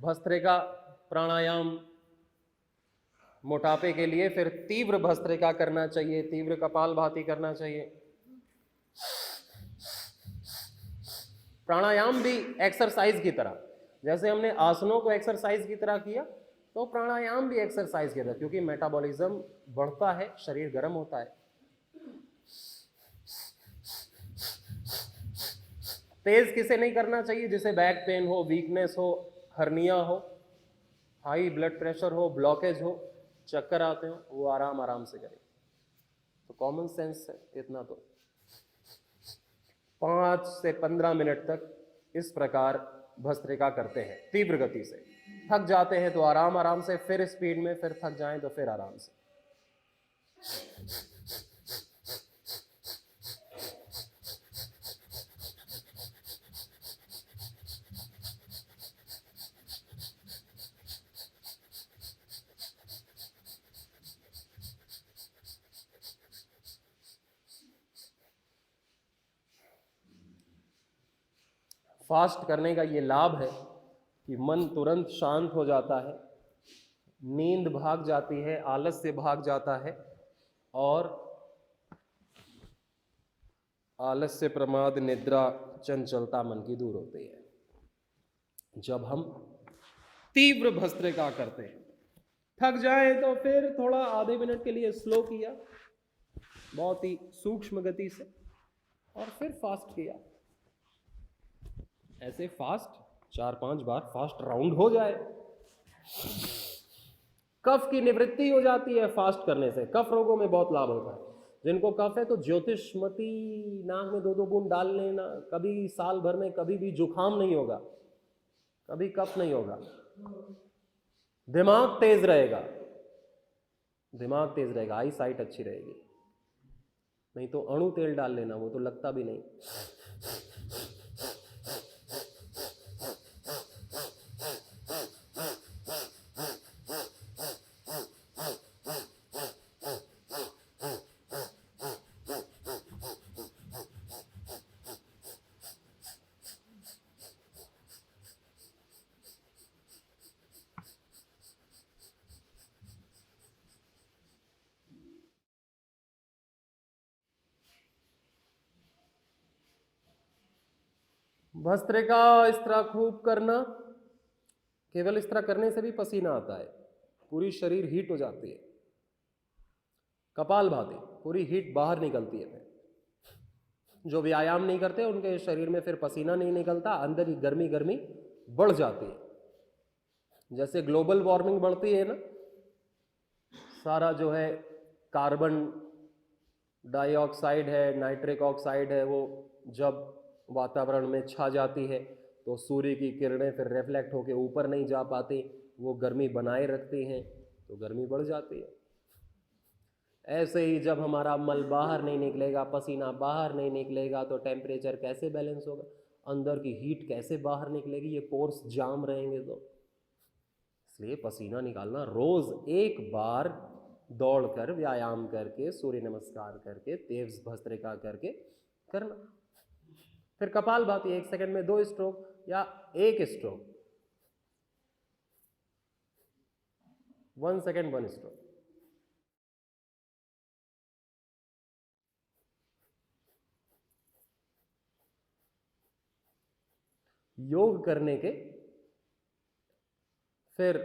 भस्त्रिका प्राणायाम मोटापे के लिए, फिर तीव्र भस्त्रिका करना चाहिए, तीव्र कपालभाति करना चाहिए। प्राणायाम भी एक्सरसाइज की तरह, जैसे हमने आसनों को एक्सरसाइज की तरह किया, तो प्राणायाम भी एक्सरसाइज की तरह, क्योंकि मेटाबॉलिज्म बढ़ता है, शरीर गर्म होता है। तेज किसे नहीं करना चाहिए? जिसे बैक पेन हो, वीकनेस हो, हर्निया हो, हाई ब्लड प्रेशर हो, ब्लॉकेज हो, चक्कर आते हो, वो आराम आराम से करें। तो कॉमन सेंस है इतना। तो 5 से 15 मिनट तक इस प्रकार भस्त्रिका करते हैं तीव्र गति से। थक जाते हैं तो आराम आराम से, फिर स्पीड में, फिर थक जाएं तो फिर आराम से। फास्ट करने का ये लाभ है कि मन तुरंत शांत हो जाता है, नींद भाग जाती है, आलस्य भाग जाता है, और आलस्य, प्रमाद, निद्रा, चंचलता मन की दूर होती है। जब हम तीव्र भस्त्रिका करते हैं, थक जाए तो फिर थोड़ा आधे मिनट के लिए स्लो किया, बहुत ही सूक्ष्म गति से, और फिर फास्ट किया। ऐसे फास्ट 4-5 बार फास्ट राउंड हो जाए। कफ की निवृत्ति हो जाती है फास्ट करने से। कफ रोगों में बहुत लाभ होता है। जिनको कफ है तो ज्योतिषमती नाक में 2-2 बूंद डाल लेना, कभी साल भर में कभी भी जुखाम नहीं होगा, कभी कफ नहीं होगा। दिमाग तेज रहेगा, दिमाग तेज रहेगा, आई साइट अच्छी रहेगी। नहीं तो अणु तेल डाल लेना, वो तो लगता भी नहीं। भस्त्रिका इस तरह खूब करना, केवल इस तरह करने से भी पसीना आता है, पूरी शरीर हीट हो जाती है। कपालभाति, पूरी हीट बाहर निकलती है। जो व्यायाम नहीं करते उनके शरीर में फिर पसीना नहीं निकलता, अंदर ही गर्मी गर्मी बढ़ जाती है। जैसे ग्लोबल वार्मिंग बढ़ती है ना, सारा जो है कार्बन डाइऑक्साइड है, नाइट्रिक ऑक्साइड है, वो जब वातावरण में छा जाती है तो सूर्य की किरणें फिर रिफ्लेक्ट होकर ऊपर नहीं जा पाती, वो गर्मी बनाए रखती हैं, तो गर्मी बढ़ जाती है। ऐसे ही जब हमारा मल बाहर नहीं निकलेगा, पसीना बाहर नहीं निकलेगा, तो टेम्परेचर कैसे बैलेंस होगा, अंदर की हीट कैसे बाहर निकलेगी, ये पोर्स जाम रहेंगे तो। इसलिए पसीना निकालना रोज एक बार दौड़कर, व्यायाम करके, सूर्य नमस्कार करके, तेज भस्त्रिका करके करना। फिर कपालभाति 1 सेकंड में 2 स्ट्रोक या 1 स्ट्रोक, 1 सेकंड 1 स्ट्रोक। योग करने के फिर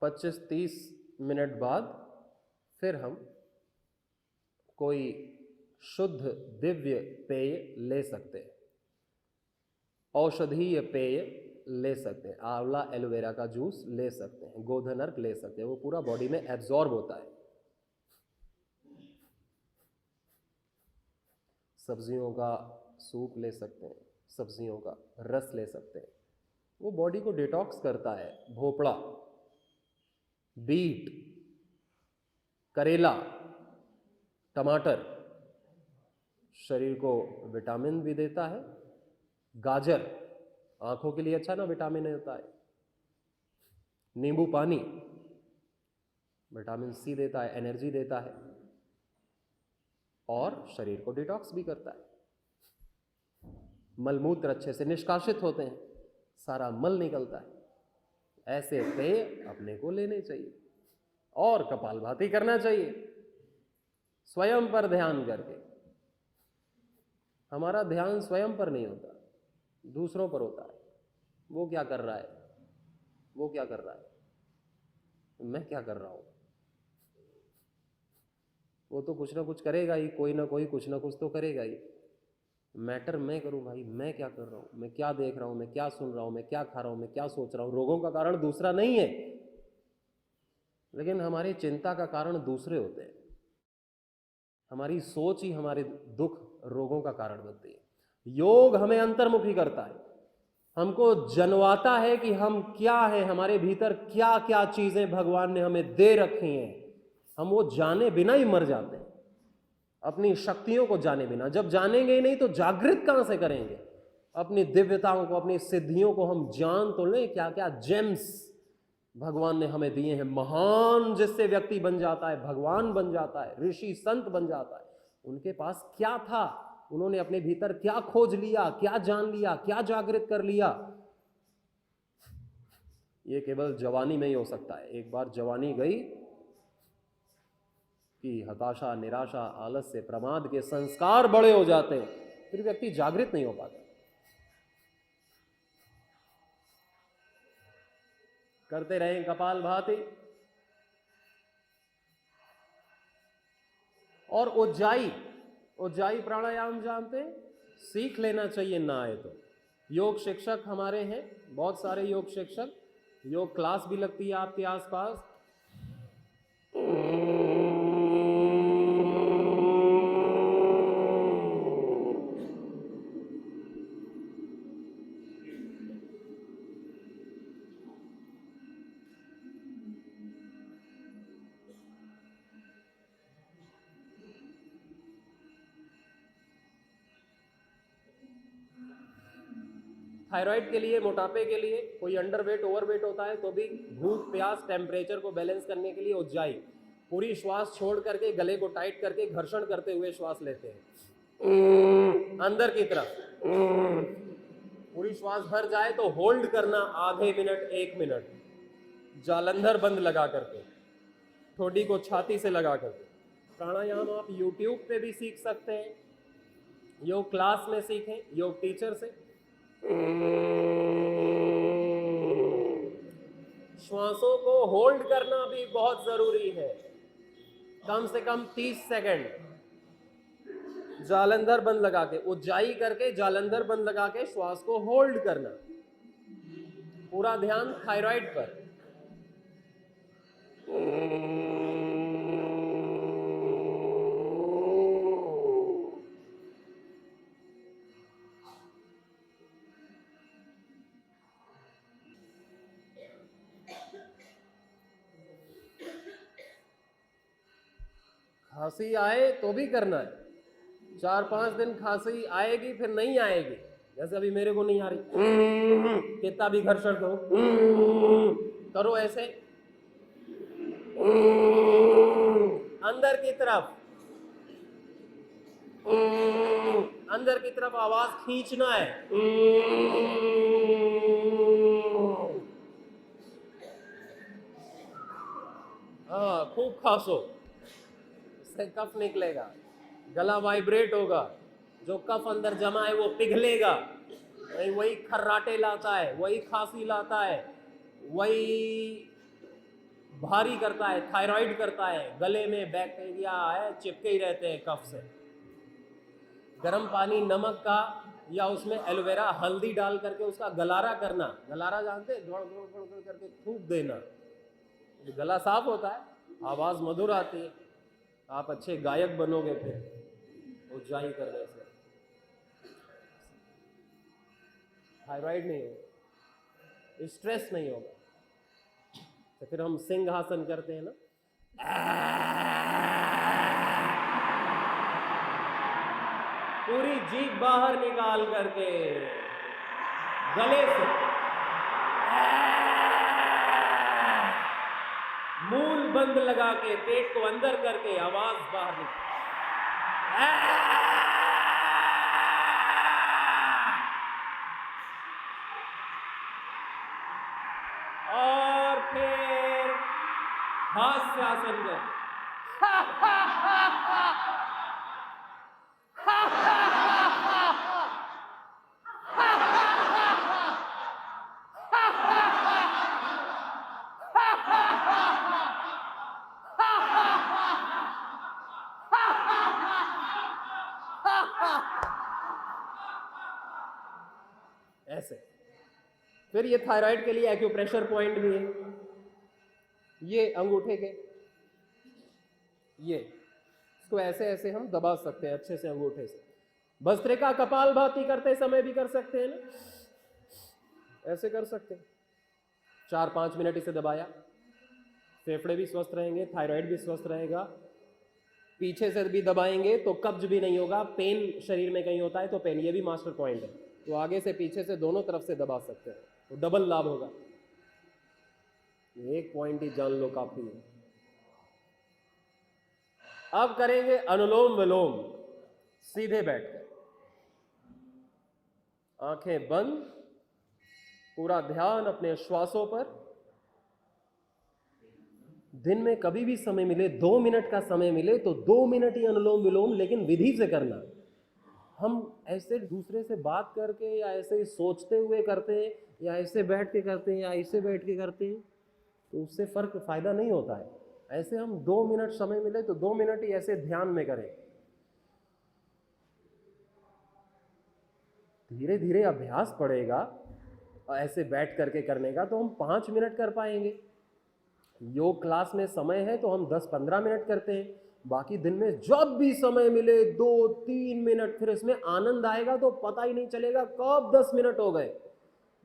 25-30 मिनट बाद फिर हम कोई शुद्ध दिव्य पेय ले सकते हैं, औषधीय पेय ले सकते हैं। आंवला एलोवेरा का जूस ले सकते हैं, गोधन अर्क ले सकते हैं, वो पूरा बॉडी में एब्जॉर्ब होता है। सब्जियों का सूप ले सकते हैं, सब्जियों का रस ले सकते हैं, वो बॉडी को डिटॉक्स करता है। भोपड़ा, बीट, करेला, टमाटर शरीर को विटामिन भी देता है। गाजर आंखों के लिए अच्छा ना, विटामिन होता है। नींबू पानी विटामिन सी देता है, एनर्जी देता है, और शरीर को डिटॉक्स भी करता है। मलमूत्र अच्छे से निष्कासित होते हैं, सारा मल निकलता है। ऐसे पेय अपने को लेने चाहिए और कपालभाति करना चाहिए स्वयं पर ध्यान करके। हमारा ध्यान स्वयं पर नहीं होता, दूसरों पर होता है। वो क्या कर रहा है, वो क्या कर रहा है, मैं क्या कर रहा हूं। वो तो कुछ ना कुछ करेगा ही, कोई ना कोई कुछ ना कुछ तो करेगा ही। मैटर मैं करूं भाई, मैं क्या कर रहा हूं, मैं क्या देख रहा हूं, मैं क्या सुन रहा हूं, मैं क्या खा रहा हूं, मैं क्या सोच रहा हूं। रोगों का कारण दूसरा नहीं है, लेकिन हमारी चिंता का कारण दूसरे होते हैं। हमारी सोच ही हमारे दुख रोगों का कारण बनती है। योग हमें अंतर्मुखी करता है, हमको जनवाता है कि हम क्या है, हमारे भीतर क्या क्या चीजें भगवान ने हमें दे रखी हैं। हम वो जाने बिना ही मर जाते हैं, अपनी शक्तियों को जाने बिना। जब जानेंगे ही नहीं तो जागृत कहां से करेंगे अपनी दिव्यताओं को, अपनी सिद्धियों को। हम जान तो लें क्या क्या जेम्स भगवान ने हमें दिए हैं। महान जिससे व्यक्ति बन जाता है, भगवान बन जाता है, ऋषि संत बन जाता है, उनके पास क्या था, उन्होंने अपने भीतर क्या खोज लिया, क्या जान लिया, क्या जागृत कर लिया। ये केवल जवानी में ही हो सकता है। एक बार जवानी गई कि हताशा, निराशा, आलस्य, प्रमाद के संस्कार बड़े हो जाते हैं, फिर व्यक्ति जागृत नहीं हो पाता। करते रहें कपालभाति और उज्जाई प्राणायाम जानते हैं, सीख लेना चाहिए ना आए तो। योग शिक्षक हमारे हैं, बहुत सारे योग शिक्षक, योग क्लास भी लगती है आपके आसपास। थायराइड के लिए, मोटापे के लिए, कोई अंडरवेट ओवरवेट होता है तो भी भूख प्यास टेम्परेचर को बैलेंस करने के लिए उज्जाई। पूरी श्वास छोड़ करके, गले को टाइट करके, घर्षण करते हुए श्वास लेते हैं अंदर की तरफ। पूरी श्वास भर जाए तो होल्ड करना आधे मिनट, 1 मिनट, जालंधर बंद लगा करके, ठोडी को छाती से लगा करके। प्राणायाम आप YouTube पे भी सीख सकते हैं, योग क्लास में सीखें, योग टीचर से। श्वासों को होल्ड करना भी बहुत जरूरी है, कम से कम 30 सेकंड जालंधर बंद लगा के, उज्जाई करके जालंधर बंद लगा के श्वास को होल्ड करना। पूरा ध्यान थायराइड पर। खांसी आए तो भी करना है। 4-5 दिन खांसी आएगी, फिर नहीं आएगी, जैसे अभी मेरे को नहीं आ रही, कितना भी घर्षण दो, करो ऐसे अंदर की तरफ, अंदर की तरफ आवाज खींचना है। हाँ, खूब खांसो, इससे कफ निकलेगा, गला वाइब्रेट होगा, जो कफ अंदर जमा है वो पिघलेगा। वही खर्राटे लाता है, वही खांसी लाता है, वही भारी करता है, थायराइड करता है, गले में बैक्टीरिया है, चिपके ही रहते हैं कफ से। गर्म पानी नमक का या उसमें एलोवेरा हल्दी डाल करके उसका गलारा करना। गलारा जानते हैं, गड़ गड़ गड़ गड़ करके थूक देना, गला साफ होता है, आवाज मधुर आती है, आप अच्छे गायक बनोगे फिर उज्जाई करने से। थायराइड नहीं होगा, स्ट्रेस नहीं होगा। तो फिर हम सिंहासन करते हैं ना, पूरी जीभ बाहर निकाल करके गले से, मूल बंद लगा के, पेट को अंदर करके आवाज बाहर निकाल। हास्यासन कर। ऐसे। फिर ये थायराइड के लिए एक्यूप्रेशर पॉइंट भी है, ये अंगूठे के, ये इसको ऐसे ऐसे हम दबा सकते हैं अच्छे से अंगूठे से। भस्त्रिका कपालभाति करते समय भी कर सकते हैं ना, ऐसे कर सकते हैं। 4-5 मिनट इसे दबाया, फेफड़े भी स्वस्थ रहेंगे, थायराइड भी स्वस्थ रहेगा। पीछे से भी दबाएंगे तो कब्ज भी नहीं होगा, पेन शरीर में कहीं होता है तो पेन, ये भी मास्टर पॉइंट है। तो आगे से पीछे से दोनों तरफ से दबा सकते हैं तो डबल लाभ होगा। एक पॉइंट ही जान लो काफी है। अब करेंगे अनुलोम विलोम, सीधे बैठकर, आंखें बंद, पूरा ध्यान अपने श्वासों पर। दिन में कभी भी समय मिले, 2 मिनट का समय मिले तो 2 मिनट ही अनुलोम विलोम, लेकिन विधि से करना। हम ऐसे दूसरे से बात करके या ऐसे ही सोचते हुए करते हैं या ऐसे बैठ के करते हैं या ऐसे बैठ के करते हैं तो उससे फर्क फायदा नहीं होता है। ऐसे हम 2 मिनट समय मिले तो 2 मिनट ही ऐसे ध्यान में करें। धीरे धीरे अभ्यास पड़ेगा और ऐसे बैठ करके करने का, तो हम 5 मिनट कर पाएंगे। योग क्लास में समय है तो हम 10-15 मिनट करते हैं, बाकी दिन में जब भी समय मिले 2-3 मिनट, फिर इसमें आनंद आएगा तो पता ही नहीं चलेगा कब 10 मिनट हो गए।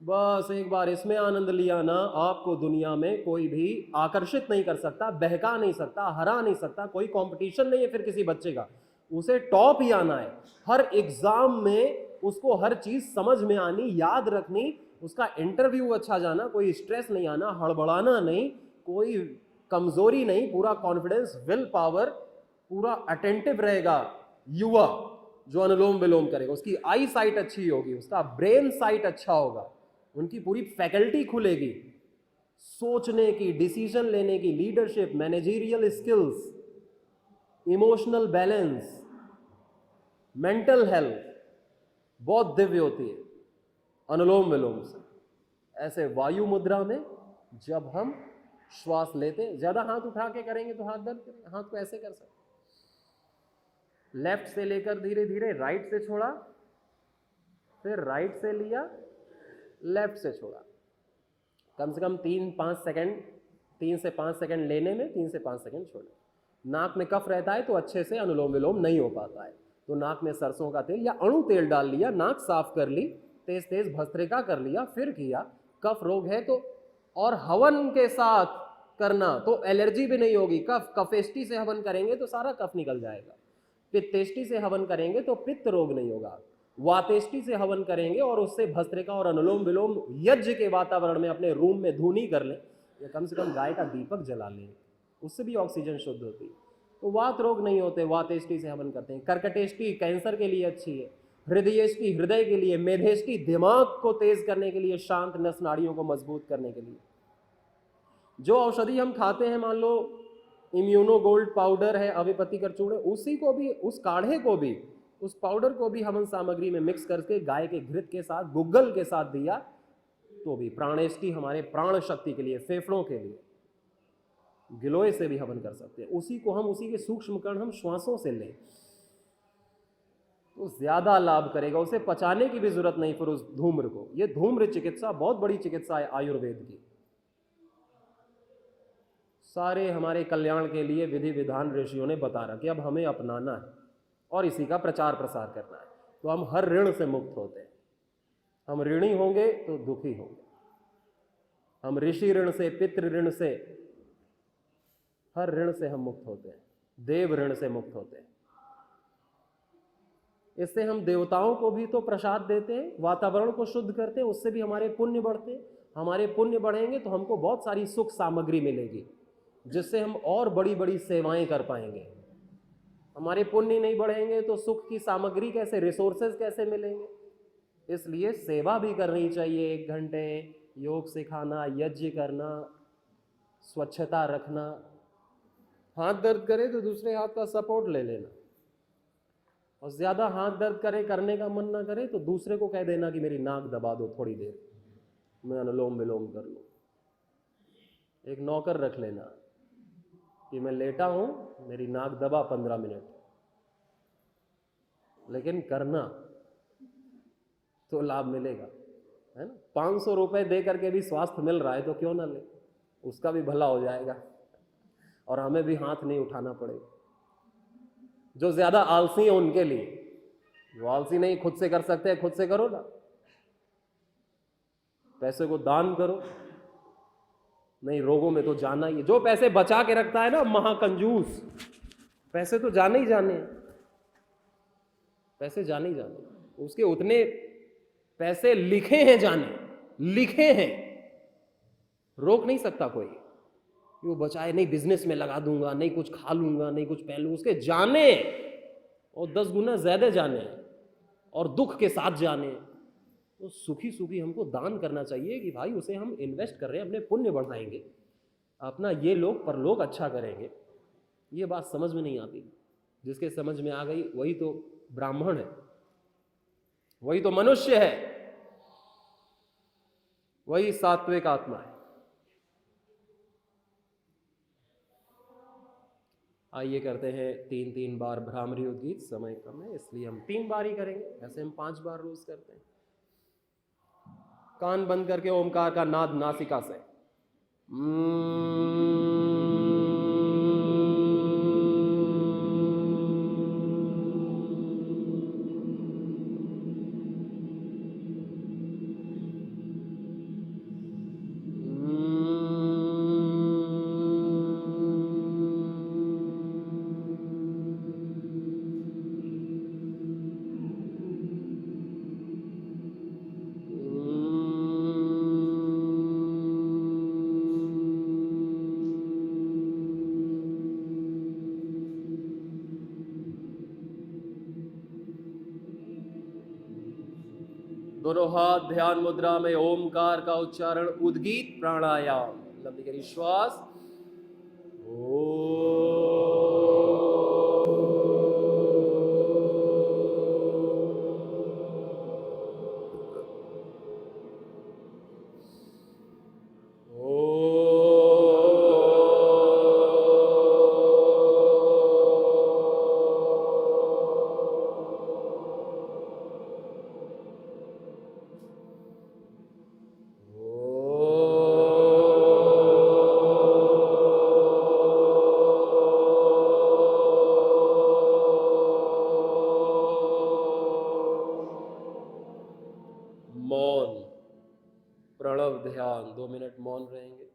बस एक बार इसमें आनंद लिया ना, आपको दुनिया में कोई भी आकर्षित नहीं कर सकता, बहका नहीं सकता, हरा नहीं सकता। कोई कंपटीशन नहीं है फिर किसी बच्चे का, उसे टॉप ही आना है। हर एग्जाम में उसको हर चीज समझ में आनी, याद रखनी, उसका इंटरव्यू अच्छा जाना, कोई स्ट्रेस नहीं आना, हड़बड़ाना नहीं, कोई कमजोरी नहीं, पूरा कॉन्फिडेंस, विल पावर, पूरा अटेंटिव रहेगा। युवा जो अनुलोम विलोम करेगा उसकी आई साइट अच्छी होगी, उसका ब्रेन साइट अच्छा होगा, उनकी पूरी फैकल्टी खुलेगी, सोचने की, डिसीजन लेने की, leadership, managerial skills, emotional balance, mental health बहुत दिव्य होती है अनुलोम विलोम से। ऐसे वायु मुद्रा में जब हम श्वास लेते, ज्यादा हाथ उठा के करेंगे तो हाथ दर्द करेंगे, हाथ को ऐसे कर सकते, लेफ्ट से लेकर धीरे धीरे राइट से छोड़ा, फिर राइट से लिया, लेफ्ट से छोड़ा। कम से कम 3-5 सेकंड, 3 से 5 सेकंड लेने में, 3 से 5 सेकंड छोड़ने। नाक में कफ रहता है तो अच्छे से अनुलोम विलोम नहीं हो पाता है, तो नाक में सरसों का तेल या अणु तेल डाल लिया, नाक साफ कर ली, तेज तेज भस्त्रिका कर लिया, फिर किया। कफ रोग है तो, और हवन के साथ करना तो एलर्जी भी नहीं होगी। कफेष्टि से हवन करेंगे तो सारा कफ निकल जाएगा, पित्तेष्टि से हवन करेंगे तो पित्त रोग नहीं होगा, वातेष्टि से हवन करेंगे और उससे भस्त्रिका और अनुलोम विलोम यज्ञ के वातावरण में अपने रूम में धूनी कर लें या कम से कम गाय का दीपक जला लें, उससे भी ऑक्सीजन शुद्ध होती है, तो वात रोग नहीं होते। वातेष्टि से हवन करते हैं। कर्कटेष्टि कैंसर के लिए अच्छी है, हृदयेष्टि हृदय के लिए, मेधेष्टि दिमाग को तेज करने के लिए, शांत नस नाड़ियों को मजबूत करने के लिए। जो औषधि हम खाते हैं, मान लो इम्यूनो गोल्ड पाउडर है, अविपति करचूड़े, उसी को भी, उस काढ़े को भी, उस पाउडर को भी हवन सामग्री में मिक्स करके गाय के घृत के साथ, गुग्गल के साथ दिया तो भी प्राणेष्टि, हमारे प्राण शक्ति के लिए, फेफड़ों के लिए, गिलोय से भी हवन कर सकते हैं। उसी को हम, उसी के सूक्ष्म कण हम श्वासों से लें तो ज्यादा लाभ करेगा, उसे पचाने की भी जरूरत नहीं फिर उस धूम्र को। ये धूम्र चिकित्सा बहुत बड़ी चिकित्सा है आयुर्वेद की, सारे हमारे कल्याण के लिए विधि विधान ऋषियों ने बता रखा कि अब हमें अपनाना है और इसी का प्रचार प्रसार करना है, तो हम हर ऋण से मुक्त होते हैं। हम ऋणी होंगे तो दुखी होंगे, हम ऋषि ऋण से, पितृ ऋण से, हर ऋण से हम मुक्त होते हैं, देव ऋण से मुक्त होते हैं। इससे हम देवताओं को भी तो प्रसाद देते हैं, वातावरण को शुद्ध करते हैं, उससे भी हमारे पुण्य बढ़ते हैं। हमारे पुण्य बढ़ेंगे तो हमको बहुत सारी सुख सामग्री मिलेगी जिससे हम और बड़ी बड़ी सेवाएं कर पाएंगे। हमारे पुण्य नहीं बढ़ेंगे तो सुख की सामग्री कैसे, रिसोर्सेज कैसे मिलेंगे? इसलिए सेवा भी करनी चाहिए। 1 घंटे योग सिखाना, यज्ञ करना, स्वच्छता रखना, हाथ दर्द करे तो दूसरे हाथ का सपोर्ट ले लेना, और ज़्यादा हाथ दर्द करे, करने का मन ना करे तो दूसरे को कह देना कि मेरी नाक दबा दो थोड़ी देर, मैं अनुलोम विलोम कर लूँ। एक नौकर रख लेना कि मैं लेटा हूँ, मेरी नाक दबा 15 मिनट, लेकिन करना तो लाभ मिलेगा, है ना। 500 रुपये दे करके भी स्वास्थ्य मिल रहा है तो क्यों ना ले, उसका भी भला हो जाएगा और हमें भी हाथ नहीं उठाना पड़ेगा। जो ज़्यादा आलसी है उनके लिए, जो आलसी नहीं खुद से कर सकते हैं खुद से करो ना, पैसे को दान करो। नहीं, रोगों में तो जाना ही है। जो पैसे बचा के रखता है ना महाकंजूस, पैसे तो जाने ही जाने, पैसे जाने ही जाने, उसके उतने पैसे लिखे हैं जाने, लिखे हैं, रोक नहीं सकता कोई। वो बचाए नहीं, बिजनेस में लगा दूंगा, नहीं कुछ खा लूंगा, नहीं कुछ पहन लूंगा, उसके जाने और 10 गुना ज्यादा जाने और दुख के साथ जाने। तो सुखी सुखी हमको दान करना चाहिए कि भाई उसे हम इन्वेस्ट कर रहे हैं, अपने पुण्य बढ़ाएंगे, अपना ये लोग परलोक अच्छा करेंगे। ये बात समझ में नहीं आती। जिसके समझ में आ गई वही तो ब्राह्मण है, वही तो मनुष्य है, वही सात्विक आत्मा है। आइए करते हैं 3-3 बार भ्रामरी उद्गीत। समय कम है इसलिए हम 3 बार ही करेंगे, ऐसे हम 5 बार रोज करते हैं। कान बंद करके ओमकार का नाद नासिका से। दोनों हाथ ध्यान मुद्रा में, ओमकार का उच्चारण, उद्गीत प्राणायाम। लंबी करी श्वास। मौन, प्रणव ध्यान, 2 मिनट मौन रहेंगे।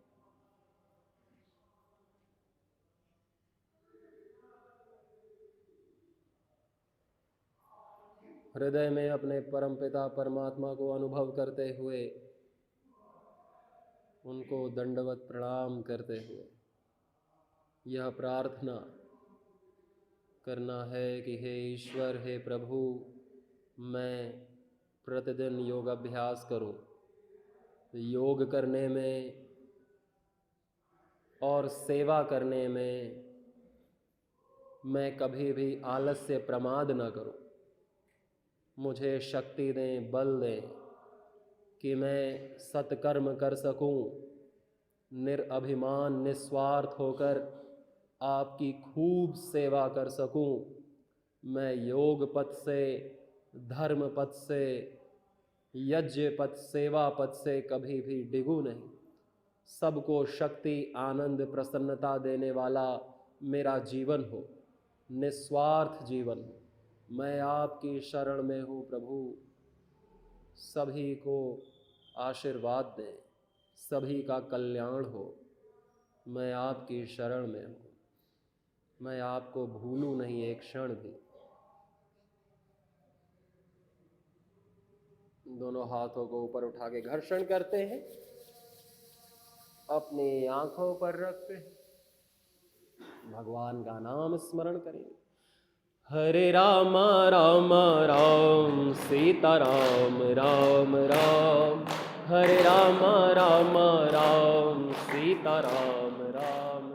हृदय में अपने परमपिता परमात्मा को अनुभव करते हुए, उनको दंडवत प्रणाम करते हुए यह प्रार्थना करना है कि हे ईश्वर, हे प्रभु, मैं प्रतिदिन योग अभ्यास करूं। योग करने में और सेवा करने में मैं कभी भी आलस्य प्रमाद न करूं। मुझे शक्ति दें, बल दें कि मैं सत्कर्म कर सकूं, निरअभिमान निस्वार्थ होकर आपकी खूब सेवा कर सकूं। मैं योग पथ से, धर्म पथ से, यज्ञ पथ, सेवा पथ से कभी भी डिगू नहीं। सबको शक्ति, आनंद, प्रसन्नता देने वाला मेरा जीवन हो, निस्वार्थ जीवन हो। मैं आपकी शरण में हूँ प्रभु। सभी को आशीर्वाद दें, सभी का कल्याण हो। मैं आपकी शरण में हूँ, मैं आपको भूलूं नहीं एक क्षण भी। दोनों हाथों को ऊपर उठा के घर्षण करते हैं, अपनी आंखों पर रखते हैं, भगवान का नाम स्मरण करेंगे। हरे राम राम राम सीता राम राम राम, हरे राम राम राम सीता राम राम।